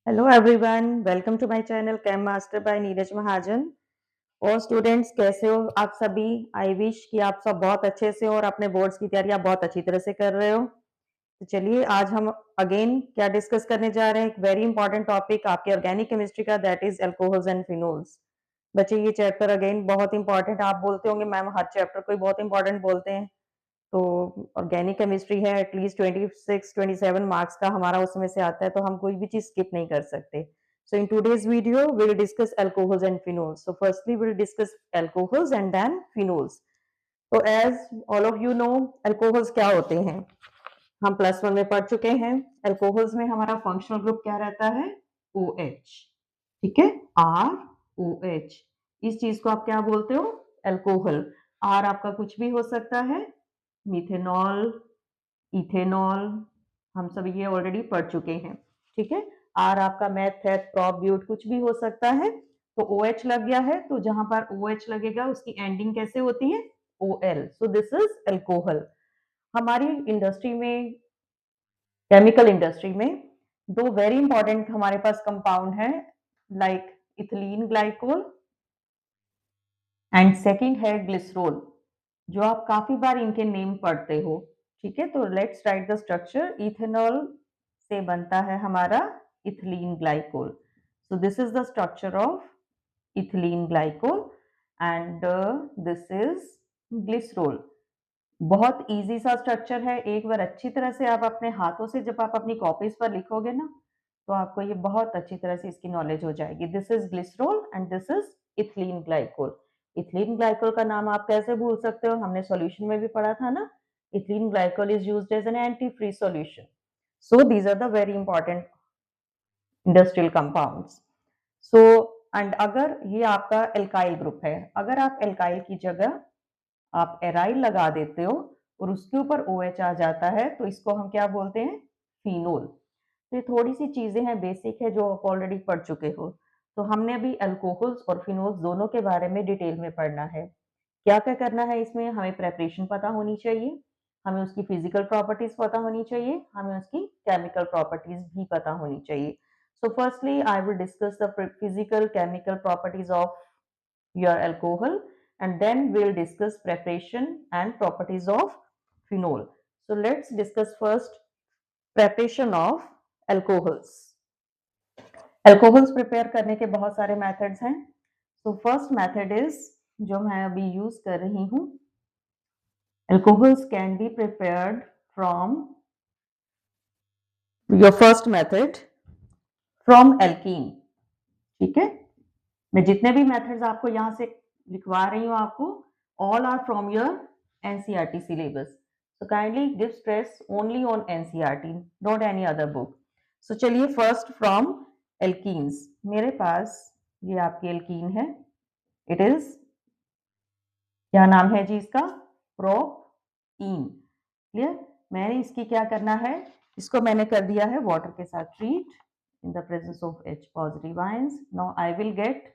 Hello everyone, welcome to my channel chem master by Neeraj Mahajan. और students, कैसे हो आप सभी? आई विश कि आप सब बहुत अच्छे से हो और अपने बोर्ड्स की तैयारियां बहुत अच्छी तरह से कर रहे हो। तो चलिए आज हम अगेन क्या डिस्कस करने जा रहे हैं, एक वेरी इंपॉर्टेंट टॉपिक आपके ऑर्गेनिक केमिस्ट्री का, that is alcohols and phenols. बच्चे ये चैप्टर अगेन बहुत इंपॉर्टेंट, आप बोलते होंगे मैम हर चैप्टर को ही बहुत इंपॉर्टेंट बोलते हैं। तो ऑर्गेनिक केमिस्ट्री है, एटलीस्ट 26-27 मार्क्स का हमारा उसमें से आता है, तो हम कोई भी चीज स्किप नहीं कर सकते। So in today's video we will discuss alcohols and phenols. So firstly we will discuss alcohols and then phenols. तो as all of you know, alcohols क्या होते हैं, हम +1 में पढ़ चुके हैं। अल्कोहल्स में हमारा फंक्शनल ग्रुप क्या रहता है? OH। ठीक है, ROH। इस चीज को आप क्या बोलते हो? अल्कोहल। R आपका कुछ भी हो सकता है, मिथेनॉल, इथेनॉल, हम सब ये ऑलरेडी पढ़ चुके हैं। ठीक है, आर आपका मैथ, प्रोप, कुछ भी हो सकता है। तो OH लग गया है, तो जहां पर OH लगेगा उसकी एंडिंग कैसे होती है? OL। So this is alcohol. हमारी इंडस्ट्री में, केमिकल इंडस्ट्री में, दो वेरी इंपॉर्टेंट हमारे पास कंपाउंड है, like ethylene glycol and second है ग्लिसरॉल, जो आप काफी बार इनके नेम पढ़ते हो। ठीक है, तो let's write the structure. Ethanol से बनता है हमारा ethylene glycol. So this is the structure of ethylene glycol and this is glycerol. बहुत इजी सा स्ट्रक्चर है, एक बार अच्छी तरह से आप अपने हाथों से जब आप अपनी कॉपीज पर लिखोगे ना, तो आपको ये बहुत अच्छी तरह से इसकी नॉलेज हो जाएगी। This is glycerol and this is ethylene glycol. Ethylene glycol का नाम आप कैसे भूल सकते हो, हमने सॉल्यूशन में भी पढ़ा था ना। Ethylene glycol is used as an antifreeze solution. So these are the very important industrial compounds. So and अगर ये आपका एल्काइल ग्रुप है, अगर आप एल्काइल की जगह आप एराइल लगा देते हो और उसके ऊपर OH आ जाता है, तो इसको हम क्या बोलते हैं? फिनोल। तो ये थोड़ी सी चीजें हैं, बेसिक है, जो आप ऑलरेडी पढ़ चुके हो। तो हमने अभी अल्कोहल्स और फिनोल्स दोनों के बारे में डिटेल में पढ़ना है। क्या क्या करना है इसमें? हमें प्रेपरेशन पता होनी चाहिए, हमें उसकी फिजिकल प्रॉपर्टीज पता होनी चाहिए, हमें उसकी केमिकल प्रॉपर्टीज भी पता होनी चाहिए। So firstly I will discuss the physical chemical properties of your alcohol, and then we'll discuss preparation and properties of phenol. So let's discuss first preparation of alcohols. Alcohols prepare करने के बहुत सारे methods हैं। So first method is, जो मैं अभी use कर रही हूँ, alcohols can be prepared from your first method from alkene। ठीक है, मैं जितने भी मेथड्स आपको यहाँ से लिखवा रही हूँ आपको, all are from your NCERT syllabus, so kindly give stress only on NCERT, not any other book. So चलिए फर्स्ट फ्रॉम एल्कीन्स। मेरे पास ये आपकी एल्कीन है, इट इज, क्या नाम है जी इसका? प्रोपीन। क्लियर? मैंने इसकी क्या करना है, इसको मैंने कर दिया है वाटर के साथ treat in the presence of H positive ions. Now I will get,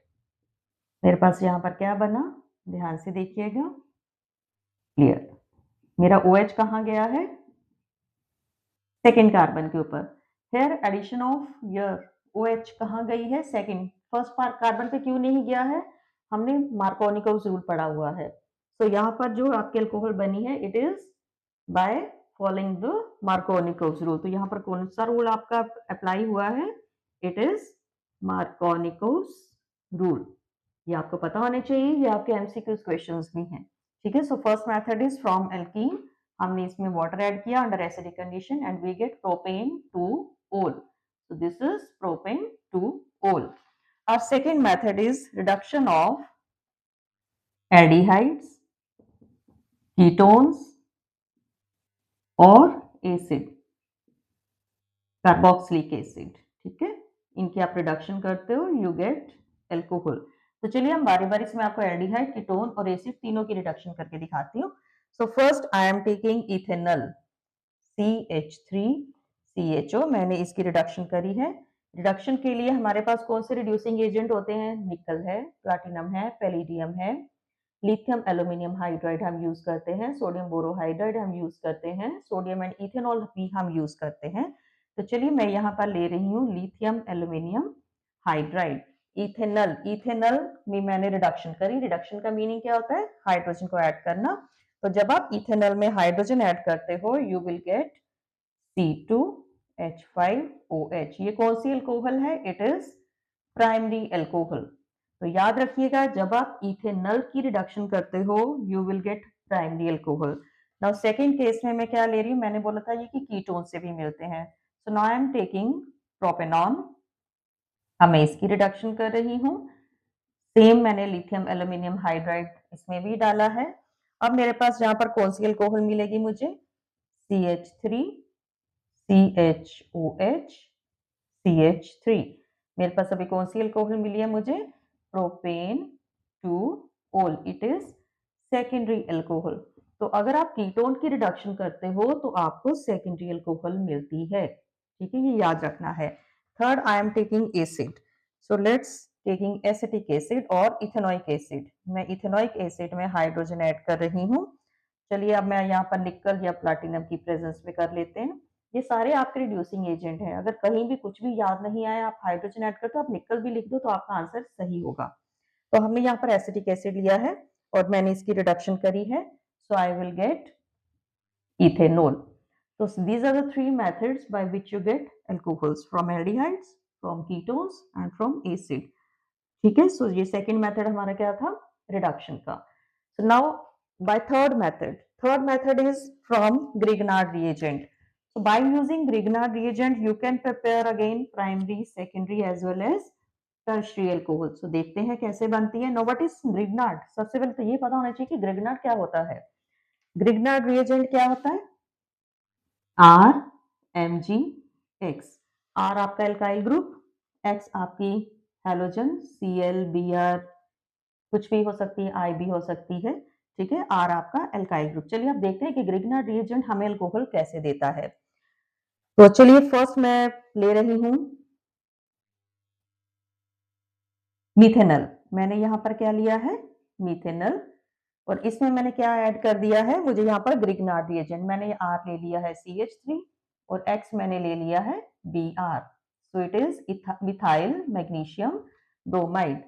मेरे पास यहाँ पर क्या बना, ध्यान से देखिएगा। क्लियर? मेरा OH कहाँ गया है? सेकेंड कार्बन के ऊपर। Here addition of your OH कहाँ गई है? सेकेंड। फर्स्ट कार्बन पे क्यों नहीं गया है? हमने मार्कोनिकोव्स रूल पढ़ा हुआ है। तो यहाँ पर जो आपकी अल्कोहल बनी है, it is by following the Markovnikov's rule. तो यहाँ पर कौन सा रूल आपका अप्लाई हुआ है? It is Markovnikov's rule. ये आपको पता होने चाहिए, ये आपके MCQ क्वेश्चंस भी हैं। ठीक है, so first method is from alkene, हमने इसमें वाटर ऐड किया under acidic condition and we get propan two ol. So this is propan two ol. Our second method is reduction of aldehydes, ketones और acid, carboxylic acid. ठीक है, इनकी आप reduction करते हो, यू गेट एल्कोहल। तो चलिए हम बारी बारी से, मैं आपको एल्डिहाइड, कीटोन और एसिड तीनों की रिडक्शन करके दिखाती हूँ। So first I am taking ethanol, CH3CHO, मैंने इसकी रिडक्शन करी है। रिडक्शन के लिए हमारे पास कौन से रिड्यूसिंग एजेंट होते हैं? निकल है, प्लाटिनम है, पैलिडियम है, लिथियम एल्यूमिनियम हाइड्राइड हम यूज करते हैं, सोडियम बोरोहाइड्राइड हम यूज करते हैं, सोडियम एंड इथेनॉल भी हम यूज करते हैं। तो चलिए मैं यहाँ पर ले रही हूँ lithium aluminium hydride. Ethanal, ethanal में मैंने रिडक्शन करी। रिडक्शन का मीनिंग क्या होता है? हाइड्रोजन को ऐड करना। तो जब आप इथेनल में हाइड्रोजन ऐड करते हो, यू विल गेट C2H5OH। ये कौन सी अल्कोहल है? It is primary alcohol. तो याद रखिएगा, जब आप इथेनल की रिडक्शन करते हो, you will gate primary alcohol. Now second case में मैं क्या ले रही हूँ? मैंने बोला था ये कि कीटोन से भी मिलते हैं। So now I am taking propanone. अब मैं इसकी रिडक्शन कर रही हूँ। सेम मैंने लिथियम एल्यूमिनियम हाइड्राइड इसमें भी डाला है। अब मेरे पास यहाँ पर कौन सी अल्कोहल मिलेगी मुझे? CH3, CHOH, CH3। मेरे पास अभी कौन सी अल्कोहल मिली है मुझे? प्रोपेन 2 ओल। It is secondary alcohol. तो अगर आप कीटोन की रिडक्शन करते हो तो आपको सेकेंडरी अल्कोहल मिलती है। ठीक है, ये याद रखना है। Third, I am taking acid. So let's taking acetic acid और इथेनोइक एसिड। मैं इथेनोइक एसिड में हाइड्रोजन ऐड कर रही हूँ। चलिए अब मैं यहाँ पर निकल या प्लाटिनम की प्रेजेंस में कर लेते हैं। ये सारे आपके रिड्यूसिंग एजेंट हैं। अगर कहीं भी कुछ भी याद नहीं आया, आप हाइड्रोजन ऐड करते हो, आप निकल भी लिख दो तो आपका आंसर सही होगा। तो हमने यहाँ पर एसिटिक एसिड लिया है और मैंने इसकी रिडक्शन करी है। So I will get ethanol. So these are the three methods by which you get alcohols: from aldehydes, from ketones and from acid. ठीक है, सो ये सेकेंड मेथड हमारा क्या था? रिडक्शन का। So now by third method is from Grignard reagent. So by using Grignard reagent you can prepare again primary, secondary as well as tertiary alcohol. So देखते हैं कैसे बनती है। Now what is Grignard? सबसे पहले तो ये पता होना चाहिए कि Grignard क्या होता है। Grignard reagent क्या होता है? RMgX। R आपका एल्काइल ग्रुप, X आपकी हैलोजन, Cl, Br, कुछ भी हो सकती है, I भी हो सकती है। ठीक है, R आपका एल्काइल ग्रुप। चलिए अब देखते हैं कि ग्रिग्नार्ड रिएजेंट हमें अल्कोहल कैसे देता है। तो चलिए फर्स्ट मैं ले रही हूं मिथेनल। मैंने यहाँ पर क्या लिया है? मिथेनल। और इसमें मैंने क्या ऐड कर दिया है? मुझे यहाँ पर ग्रिग्नार्ड रिएजेंट, मैंने R ले लिया है CH3 और X मैंने ले लिया है Br। So it is methyl magnesium bromide.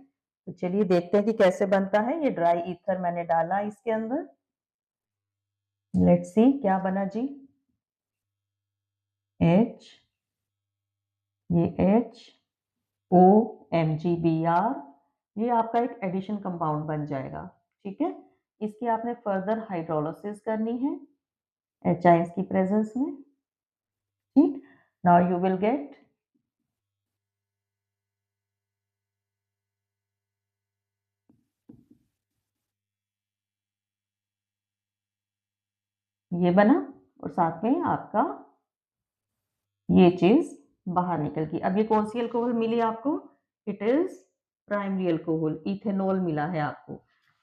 तो चलिए देखते हैं कि कैसे बनता है। ये ड्राई ईथर मैंने डाला इसके अंदर। लेट्स सी क्या बना जी। H, ये HOMgBr, ये आपका एक एडिशन कंपाउंड बन जाएगा। ठीक है, इसकी आपने फर्दर हाइड्रोलिसिस करनी है H आयंस की प्रेजेंस में। ठीक, नाउ यू विल गेट ये बना और साथ में आपका ये चीज बाहर निकल गई। अब ये कौन सी अल्कोहल मिली आपको? It is primary alcohol, ethanol मिला है आपको।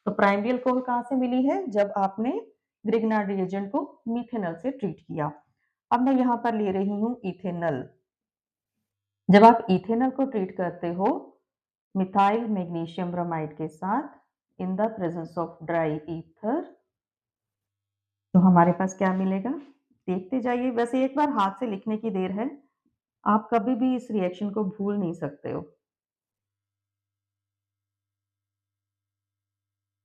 तो प्राइमरी अल्कोहल कहाँ से मिली है? जब आपने ग्रिग्नार्ड रिएजेंट को मिथेनॉल से ट्रीट किया। अब मैं यहाँ पर ले रही हूँ इथेनॉल। जब आप इथेनॉल को ट्रीट करते हो मिथाइल मैग्नीशियम ब्रोमाइड के साथ इन the presence of dry ether, तो हमारे पास क्या मिलेगा? देखते जाइए। वैसे एक बार हाथ से लिखने की देर है, आप कभी भी इस रिएक्शन को भूल नहीं सकते हो।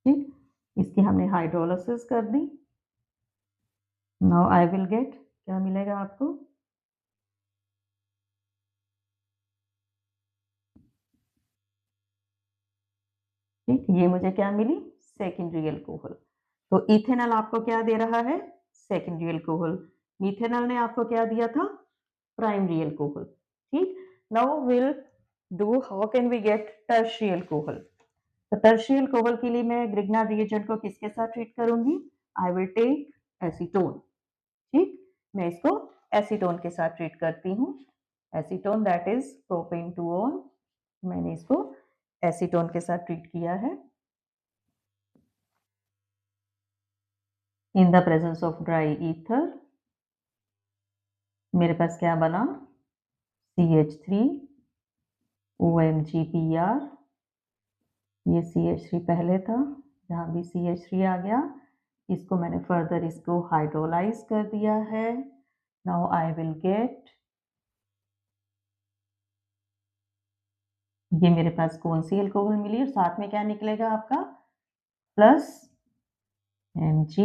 ठीक, इसकी हमने हाइड्रोलिसिस कर दी। नाउ आई विल गेट, क्या मिलेगा आपको? ठीक, ये मुझे क्या मिली? Secondary alcohol. तो इथेनॉल आपको क्या दे रहा है? Secondary alcohol. मिथेनॉल ने आपको क्या दिया था? Primary alcohol. ठीक, now will do how can we get tertiary alcohol. तो टर्शियरी अल्कोहल के लिए मैं ग्रिग्नार्ड रिएजेंट को किसके साथ ट्रीट करूंगी? I will take acetone. ठीक, मैं इसको एसीटोन के साथ ट्रीट करती हूँ। Acetone that is propan 2 one. मैंने इसको एसीटोन के साथ ट्रीट किया है in the presence of dry ether. मेरे पास क्या बना? CH3 OMgPr। ये CH3 पहले था, यहाँ भी CH3 आ गया। इसको मैंने फर्दर इसको हाइड्रोलाइज कर दिया है। नाउ आई विल गेट ये मेरे पास कौन सी अल्कोहल मिली और साथ में क्या निकलेगा आपका plus Mg.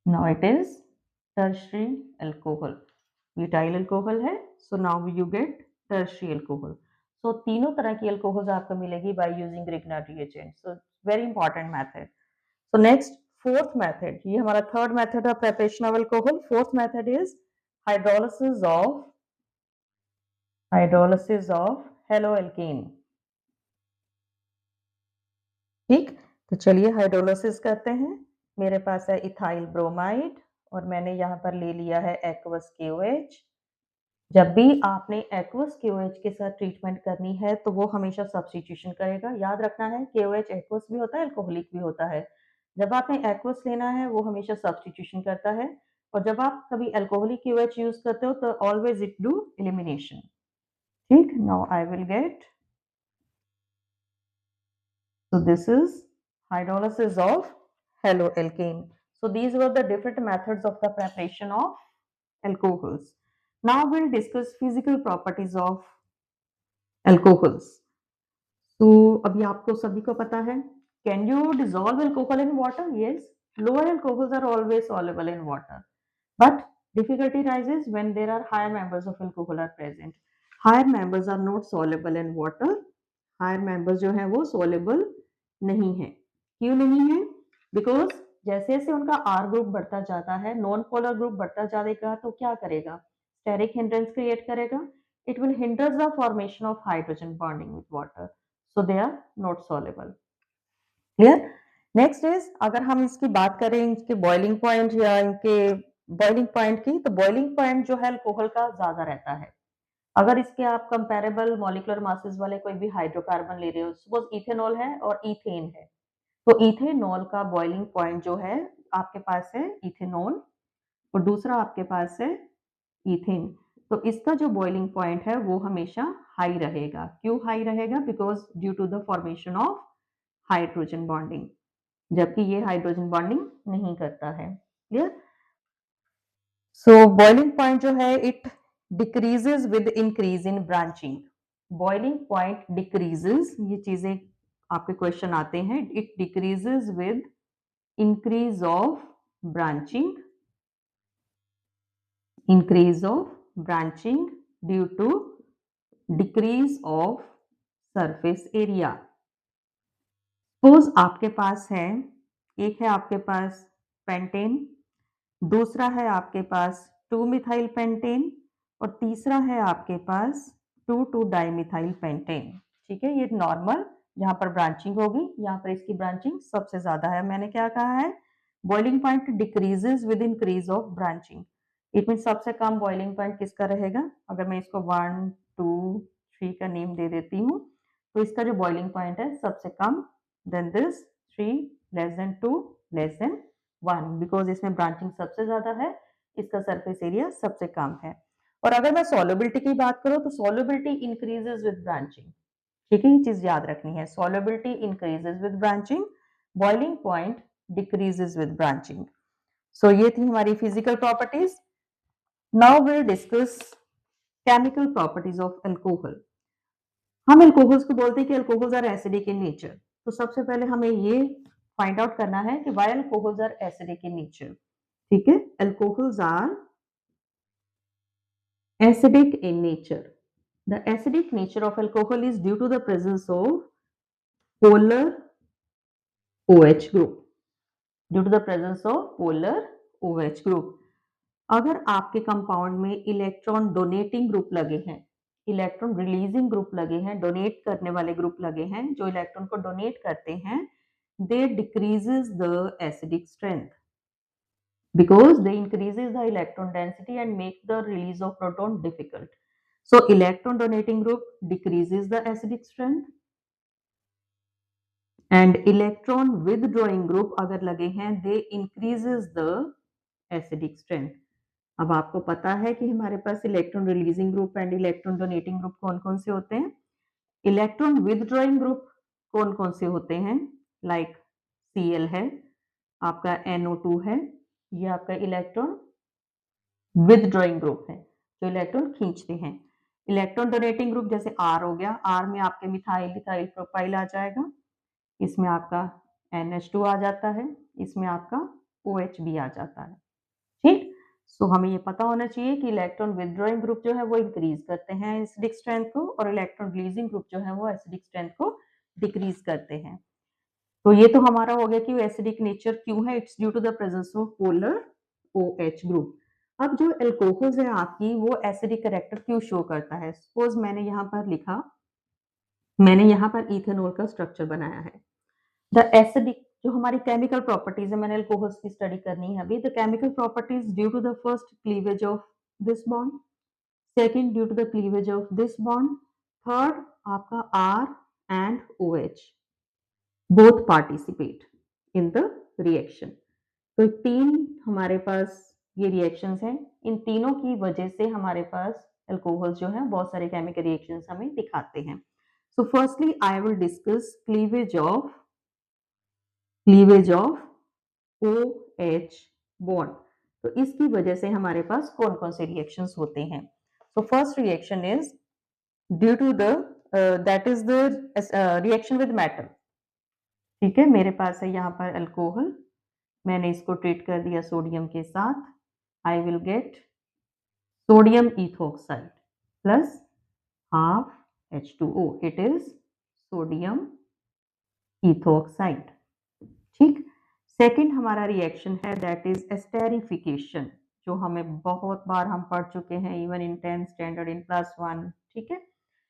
Now it is tertiary alcohol. Butyl alcohol है, so now you get tertiary alcohol. So तीनों तरह की अल्कोहल्स आपको मिलेगी by using Grignard reagent. So very important method. So next fourth method, ये हमारा third method of preparation of alcohol. Fourth method is hydrolysis of haloalkane. ठीक, तो चलिए हाइड्रोलिसिस करते हैं। मेरे पास है इथाइल ब्रोमाइड और मैंने यहाँ पर ले लिया है एक्वस KOH। जब भी आपने एक्वस KOH के साथ ट्रीटमेंट करनी है तो वो हमेशा सब्स्टिट्यूशन करेगा। याद रखना है KOH एक्वस भी होता है, अल्कोहलिक भी होता है। जब आपने एक्वस लेना है वो हमेशा सब्स्टिट्यूशन करता है और जब आप कभी अल्कोहलिक KOH यूज करते हो तो ऑलवेज इट डू एलिमिनेशन। ठीक, now I will gate, so this is hydrolysis of haloalkane. So these were the different methods of the preparation of alcohols. Now we'll discuss physical properties of alcohols. So अभी आपको सभी को पता है, can you dissolve alcohol in water? Yes, lower alcohols are always soluble in water, but difficulty rises when there are higher members of alcohol are present. Higher members are not soluble in water. Higher members जो है वो soluble नहीं है। क्यों नहीं है? Because जैसे जैसे उनका आर ग्रुप बढ़ता जाता है, नॉन पोलर ग्रुप बढ़ता जाएगा तो क्या करेगा? स्टेरिक हिंड्रेंस क्रिएट करेगा। It will hinder the formation of hydrogen bonding with water, so they are not soluble. Clear? Next is, अगर हम इसकी बात करें इनके बॉइलिंग पॉइंट या इनके बॉइलिंग पॉइंट की, तो बॉइलिंग पॉइंट जो है अल्कोहल का ज्यादा रहता है। अगर इसके आप कंपेरेबल मॉलिक्यूलर मासेस वाले कोई भी हाइड्रोकार्बन ले रहे हो, सपोज इथेनॉल है और इथेन है, तो इथेनॉल का बॉइलिंग पॉइंट जो है आपके पास है इथेनॉल और दूसरा आपके पास है इथेन, तो इसका जो बॉइलिंग पॉइंट है वो हमेशा हाई रहेगा। क्यों हाई रहेगा? Because due to the formation of hydrogen bonding, जबकि ये हाइड्रोजन बॉन्डिंग नहीं करता है। क्लियर? सो बॉइलिंग पॉइंट जो है it decreases with increase in branching. Boiling point decreases, ये चीजें आपके क्वेश्चन आते हैं, it decreases with increase of branching due to decrease of surface area. Suppose आपके पास है, एक है आपके पास पेंटेन, दूसरा है आपके पास 2 मिथाइल पेंटेन और तीसरा है आपके पास 2 डाइमिथाइल पेंटेन। ठीक है, ये नॉर्मल जहां पर ब्रांचिंग होगी, यहाँ पर इसकी ब्रांचिंग सबसे ज्यादा है। मैंने क्या कहा है? Boiling point decreases with increase of branching. It mean सबसे कम बॉइलिंग पॉइंट किसका रहेगा? अगर मैं इसको 1 2 3 का नेम दे देती हूँ तो इसका जो बॉइलिंग पॉइंट है सबसे कम, then this 3 less than 2 less than 1, because इसमें ब्रांचिंग सबसे ज्यादा है, इसका सरफेस एरिया सबसे कम है। और अगर मैं सॉल्युबिलिटी की बात करूं तो सॉल्युबिलिटी इंक्रीजेस विद ब्रांचिंग। ठीक है, ये चीज याद रखनी है, solubility increases with branching, boiling point decreases with branching. So ये थी हमारी physical properties. Now will discuss chemical properties of alcohol. हम अल्कोहल्स को बोलते हैं कि alcohols are acidic in nature. तो सबसे पहले हमें ये फाइंड आउट करना है कि why alcohols are acidic in nature. ठीक है, alcohols are acidic in nature. The acidic nature of alcohol is due to the presence of polar OH group. Due to the presence of polar OH group. अगर आपके compound में electron donating group लगे हैं, electron releasing group लगे हैं, donate करने वाले group लगे हैं, जो इलेक्ट्रॉन को डोनेट करते हैं, they decreases the acidic strength because they increases the electron density and make the release of proton difficult. So electron donating group decreases the acidic strength and electron withdrawing group अगर लगे हैं, they increases the acidic strength. अब आपको पता है कि हमारे पास electron releasing group and electron donating group कौन कौन से होते हैं। इलेक्ट्रॉन विदड्रॉइंग ग्रुप कौन कौन से होते हैं? लाइक Cl है, आपका NO2 है, ये आपका इलेक्ट्रॉन विदड्रॉइंग ग्रुप है जो इलेक्ट्रॉन खींचते हैं। इलेक्ट्रॉन डोनेटिंग ग्रुप जैसे R हो गया, R में आपके मिथाइल इथाइल प्रोपाइल आ जाएगा, इसमें आपका NH2 आ जाता है, इसमें आपका OH भी आ जाता है। ठीक, सो हमें ये पता होना चाहिए कि इलेक्ट्रॉन विथड्रॉइंग ग्रुप जो है वो इंक्रीज करते हैं एसिडिक स्ट्रेंथ को, और इलेक्ट्रॉन रिलीजिंग ग्रुप जो है वो एसिडिक स्ट्रेंथ को डिक्रीज करते हैं। तो ये तो हमारा हो गया कि एसिडिक नेचर क्यों है, it's due to the presence of polar OH group. अब जो एल्कोहल्स है आपकी, वो एसिडिक कैरेक्टर क्यों शो करता है? सपोज मैंने यहाँ पर लिखा, मैंने यहाँ पर इथेनॉल का स्ट्रक्चर बनाया है। द एसिडिक जो हमारी केमिकल प्रॉपर्टीज है, मैंने अल्कोहल्स की स्टडी करनी है अभी। The chemical properties due to the first cleavage of this bond, second due to the cleavage of this bond, third आपका R and OH both participate in the reaction. तो तीन हमारे पास ये रिएक्शंस हैं, इन तीनों की वजह से हमारे पास अल्कोहल जो है बहुत सारे केमिकल रिएक्शंस हमें दिखाते हैं। So firstly I will discuss cleavage of OH bond. तो इसकी वजह से हमारे पास कौन कौन से रिएक्शंस होते हैं? So first reaction is due to the that is the reaction with metal. ठीक है, मेरे पास है यहाँ पर अल्कोहल, मैंने इसको ट्रीट कर दिया सोडियम के साथ, आई will get sodium ethoxide plus half H2O, it is sodium ethoxide. ठीक, सेकंड हमारा रिएक्शन है दैट इज एस्टेरिफिकेशन, जो हमें बहुत बार हम पढ़ चुके हैं even in 10th standard in +1। ठीक है,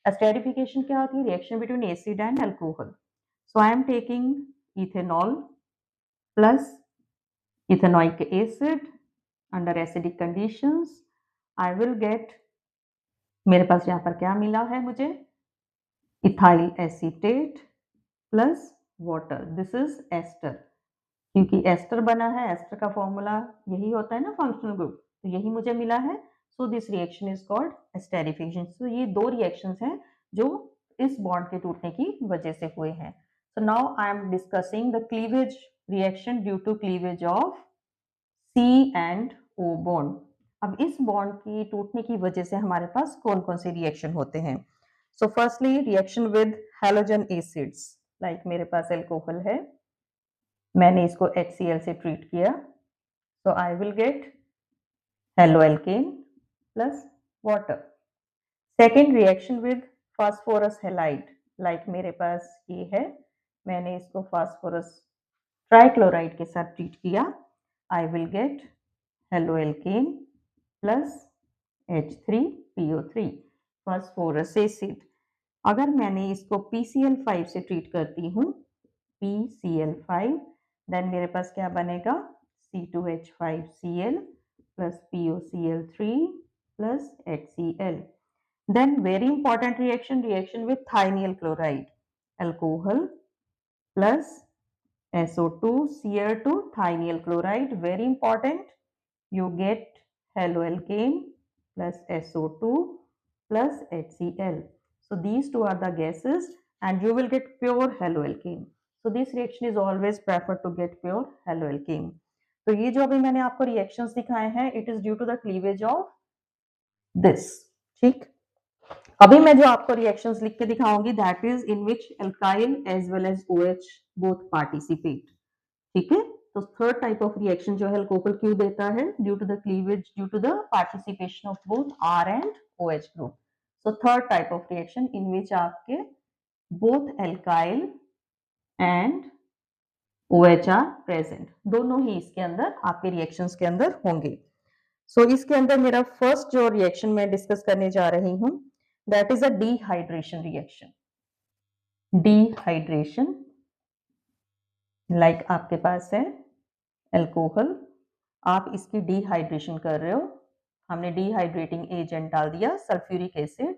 एस्टेरिफिकेशन क्या होती है? Reaction between acid and alcohol. So I am taking ethanol plus ethanoic acid under acidic conditions, I will get, मेरे पास यहाँ पर क्या मिला है मुझे? Ethyl acetate plus water, this is ester. क्योंकि एस्टर बना है, एस्टर का फॉर्मूला यही होता है ना फंक्शनल ग्रुप, तो यही मुझे मिला है। So this reaction is called esterification. So ये दो रिएक्शंस हैं जो इस बॉन्ड के टूटने की वजह से हुए हैं। So now I am discussing the cleavage reaction due to cleavage of C and O bond. अब इस बॉन्ड की टूटने की वजह से हमारे पास कौन कौन से रिएक्शन होते हैं? So firstly reaction with halogen acids, like मेरे पास एल्कोहल है, मैंने इसको HCl से ट्रीट किया, so I will get haloalkane plus water. Second reaction with phosphorus halide, like मेरे पास ये है, मैंने इसको phosphorus ट्राइक्लोराइड के साथ ट्रीट किया, I will get haloalkane plus H3PO3 phosphorus acid। अगर मैंने इसको PCl5 से ट्रीट करती हूँ, PCl5, देन मेरे पास क्या बनेगा? C2H5Cl plus POCl3 plus HCl। Then very important reaction, reaction with thionyl chloride, alcohol plus SO2Cl2 thionyl chloride, very important, you get haloalkane plus SO2 plus HCl. So these two are the gases and you will get pure haloalkane. So this reaction is always preferred to get pure haloalkane. तो ये जो अभी मैंने आपको reactions दिखाए हैं, it is due to the cleavage of this. ठीक, अभी मैं जो आपको रिएक्शंस लिख के दिखाऊंगी, that is in which alkyl as well as OH both participate. ठीक है, तो थर्ड टाइप ऑफ रिएक्शन जो है अल्कोहल क्यों देता है? Due to the cleavage, due to the participation of both R and OH group. So third type of reaction in which आपके both alkyl and OH are present, दोनों ही इसके अंदर आपके रिएक्शंस के अंदर होंगे। सो इसके अंदर मेरा फर्स्ट जो रिएक्शन मैं डिस्कस करने जा रही हूं, that is a dehydration reaction. Dehydration, like आपके पास है अल्कोहल, आप इसकी डिहाइड्रेशन कर रहे हो, हमने डिहाइड्रेटिंग एजेंट डाल दिया sulphuric acid,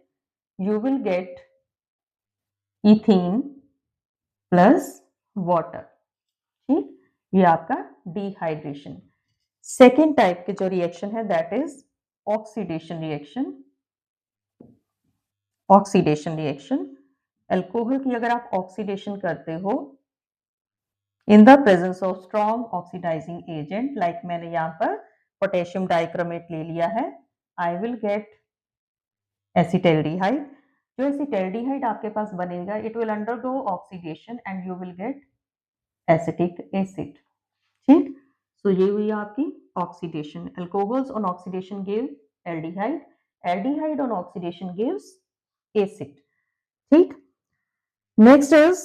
you will gate ethene plus water. ठीक, ये आपका डिहाइड्रेशन। सेकेंड टाइप के जो रिएक्शन है that is oxidation reaction. Oxidation reaction, alcohol की अगर आप ऑक्सीडेशन करते हो in the presence of strong oxidising agent, like मैंने यहाँ पर पोटेशियम डाइक्रोमेट ले लिया है, आई विल गेट एसिटल्डिहाइड। जो एसिटल्डिहाइड आपके पास बनेगा, it will undergo oxidation and you will get acetic acid. ठीक, सो ये हुई आपकी oxidation. Alcohols on oxidation give aldehyde, aldehyde on oxidation gives acid. ठीक, नेक्स्ट इज,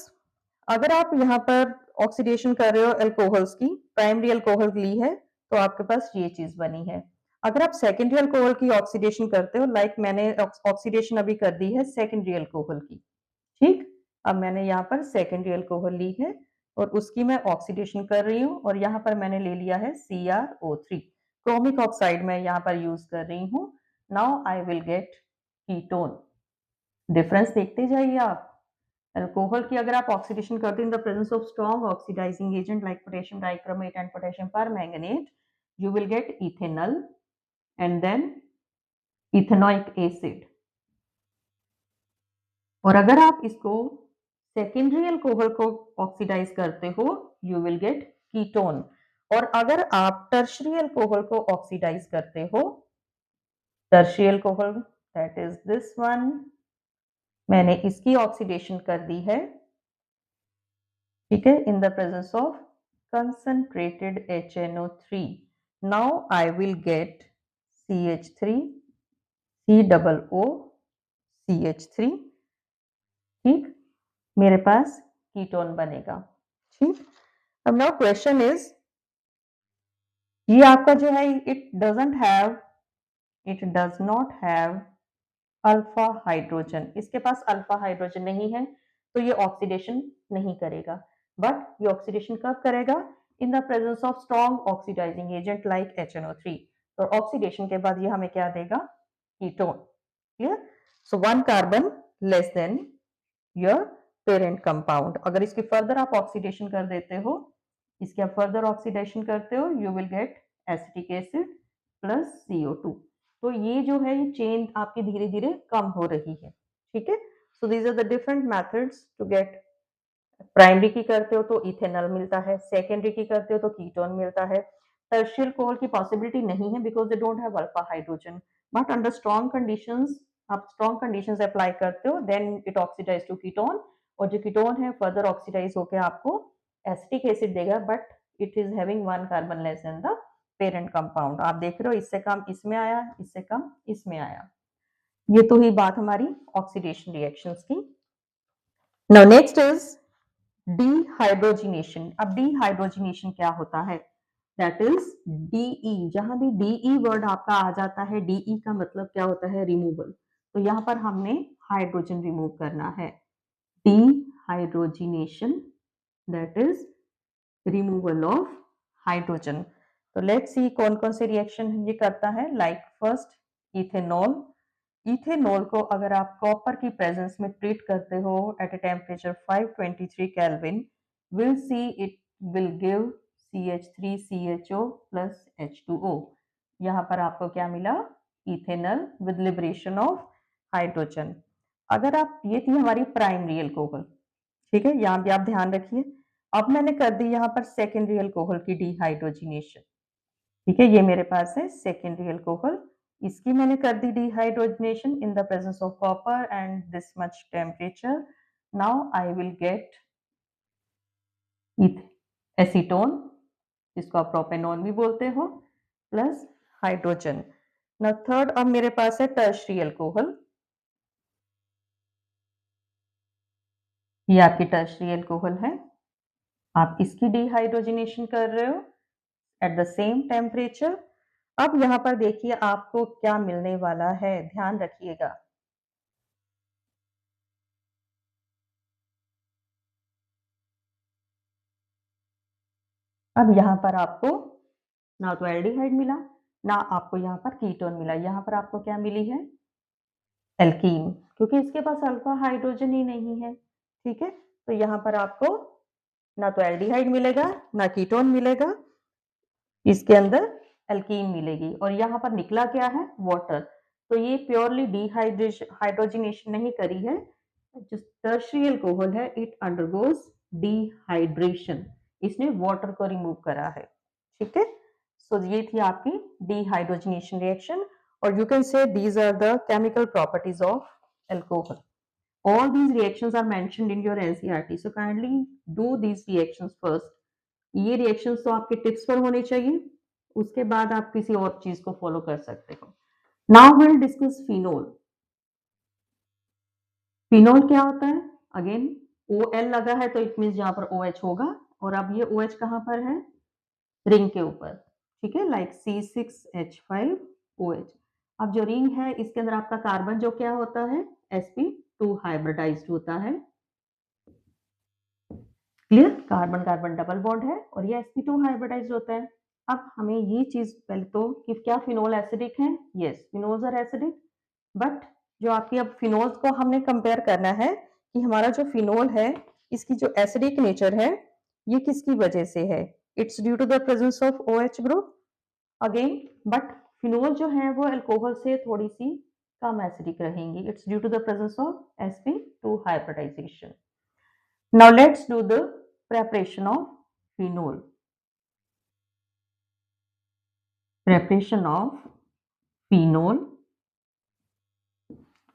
अगर आप यहाँ पर ऑक्सीडेशन कर रहे हो अल्कोहल्स की, प्राइमरी अल्कोहल ली है, तो आपके पास ये चीज बनी है। अगर आप सेकेंडरी अल्कोहल की ऑक्सीडेशन करते हो, लाइक मैंने ऑक्सीडेशन अभी कर दी है सेकेंडरी अल्कोहल की, ठीक, अब मैंने यहाँ पर सेकेंडरी अल्कोहल ली है और उसकी मैं ऑक्सीडेशन कर रही हूँ, और यहाँ पर मैंने ले लिया है CrO3, क्रोमिक ऑक्साइड मैं यहाँ पर यूज कर रही हूँ। Now I will gate ketone. Difference देखते जाइए आप। अल्कोहल की अगर आप ऑक्सीडेशन करते हैं in the presence of strong oxidising agent like potassium dichromate and potassium permanganate, you will get ethanol and then ethanoic acid. और अगर आप इसको सेकेंडरी अल्कोहल को ऑक्सीडाइज करते हो, यू विल गेट कीटोन। और अगर आप टर्शियरी अल्कोहल को ऑक्सीडाइज करते हो, tertiary alcohol that is this one, मैंने इसकी ऑक्सीडेशन कर दी है, ठीक है, in the presence of concentrated HNO3. Now I will get CH3, COO, CH3, ठीक, मेरे पास कीटोन बनेगा। ठीक, अब नाउ क्वेश्चन इज, ये आपका जो है it does not have alpha hydrogen, इसके पास अल्फा हाइड्रोजन नहीं है, तो ये ऑक्सीडेशन नहीं करेगा। बट ये ऑक्सीडेशन कब करेगा? In the presence of strong oxidising agent like HNO3। तो ऑक्सीडेशन के बाद ये हमें क्या देगा? Ketone. Clear? So 1 carbon less than your parent compound. अगर इसकी फर्दर आप ऑक्सीडेशन कर देते हो, इसके आप फर्दर ऑक्सीडेशन करते हो, you will get acetic acid plus CO2। तो ये जो है, ये चेन आपकी धीरे धीरे कम हो रही है। ठीक है, so these are the different methods to get. Primary की करते हो तो इथेनॉल मिलता है, सेकेंडरी की करते हो तो कीटोन मिलता है। टर्शियल कोहल की पॉसिबिलिटी नहीं है because they don't have alpha hydrogen, but under strong conditions, आप स्ट्रॉन्ग कंडीशंस अप्लाई करते हो, then it oxidize to ketone, और जो कीटोन है फर्दर ऑक्सीडाइज होकर आपको एसिटिक एसिड देगा, but it is having 1 carbon less than the parent compound. आप देख रहे हो, इससे कम इसमें आया, इससे कम इसमें आया। ये तो ही बात हमारी ऑक्सीडेशन रिएक्शंस की। Now next is dehydrogenation. अब डिहाइड्रोजिनेशन क्या होता है? That is DE. जहां भी डीई वर्ड आपका आ जाता है, डीई का मतलब क्या होता है? रिमूवल। तो यहाँ पर हमने हाइड्रोजन रिमूव करना है। Dehydrogenation that is removal of hydrogen. तो लेट्स सी कौन कौन से रिएक्शन ये करता है। Like first ethanol. इथेनॉल को अगर आप कॉपर की प्रेजेंस में ट्रीट करते हो at a temperature 523 kelvin, will see it will give CH3CHO plus H2O। यहाँ पर आपको क्या मिला? Ethanol with liberation of hydrogen. अगर आप, ये थी हमारी प्राइमरी अल्कोहल, ठीक है, यहाँ भी आप ध्यान रखिए। अब मैंने कर दी यहाँ पर सेकेंडरी अल्कोहल की डिहाइड्रोजिनेशन, ठीक है, ये मेरे पास है सेकेंडरी अल्कोहल, इसकी मैंने कर दी dehydrogenation in the presence of copper and this much temperature. Now I will get acetone, जिसको आप प्रोपेनॉन भी बोलते हो, प्लस हाइड्रोजन। ना थर्ड, अब मेरे पास है टर्शियरी अल्कोहल, ये आपकी टर्शियरी अल्कोहल है, आप इसकी डिहाइड्रोजनेशन कर रहे हो एट द सेम टेम्परेचर। अब यहाँ पर देखिए आपको क्या मिलने वाला है, ध्यान रखिएगा। अब यहाँ पर आपको ना तो एल्डिहाइड मिला, ना आपको यहाँ पर कीटोन मिला, यहाँ पर आपको क्या मिली है? एल्कीन, क्योंकि इसके पास अल्फा हाइड्रोजन ही नहीं है। ठीक है, तो यहाँ पर आपको ना तो एल्डिहाइड मिलेगा, ना कीटोन मिलेगा, इसके अंदर एल्कीन मिलेगी, और यहाँ पर निकला क्या है? वाटर। तो ये प्योरली डिहाइड्रेशन हाइड्रोजिनेशन नहीं करी है। जो टर्शियरी अल्कोहल है, इट अंडरगोज डिहाइड्रेशन, इसने वाटर को रिमूव करा है। ठीक है, सो ये थी आपकी dehydrogenation reaction. or you can say these are the chemical properties of alcohol. All these reactions are mentioned in your NCERT, so kindly do these reactions first. ये reactions तो आपके tips पर होने चाहिए, उसके बाद आप किसी और चीज को follow कर सकते हो. Now we'll discuss phenol. Phenol क्या होता है? Again OL लगा है तो it means यहाँ पर OH होगा, और अब ये OH कहाँ पर है? रिंग के ऊपर, ठीक है, लाइक C6H5OH. अब जो रिंग है इसके अंदर आपका कार्बन जो क्या होता है? sp2 हाइब्रिडाइज्ड होता है. Clear? Carbon carbon double bond है और ये sp2 हाइब्रिडाइज्ड होता है. अब हमें ये चीज पहले तो कि क्या फिनोल एसिडिक है? Yes, phenols are acidic. But जो आपकी अब फिनोल्स को हमने कंपेयर करना है कि हमारा जो फिनोल है इसकी जो एसिडिक नेचर है ये किसकी वजह से है? It's due to the presence of OH group again. But phenol जो है वो अल्कोहल से थोड़ी सी कम एसिडिक रहेंगी. It's due to the presence of sp2 hybridization. Now let's do the preparation of phenol. Preparation of phenol.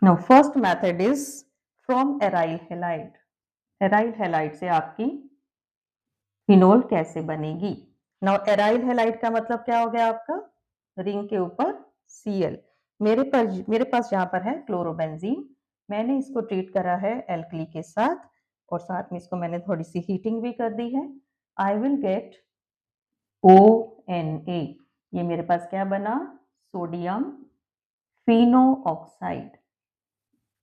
Now first method is from aryl halide. Aryl halide से आपकी फिनोल कैसे बनेगी? Now aryl halide का मतलब क्या हो गया आपका? रिंग के ऊपर Cl. मेरे पास यहाँ पर है क्लोरोबेंजीन. मैंने इसको ट्रीट करा है एल्कली के साथ और साथ में इसको मैंने थोड़ी सी हीटिंग भी कर दी है. I will get ONA. ये मेरे पास क्या बना? Sodium phenoxide.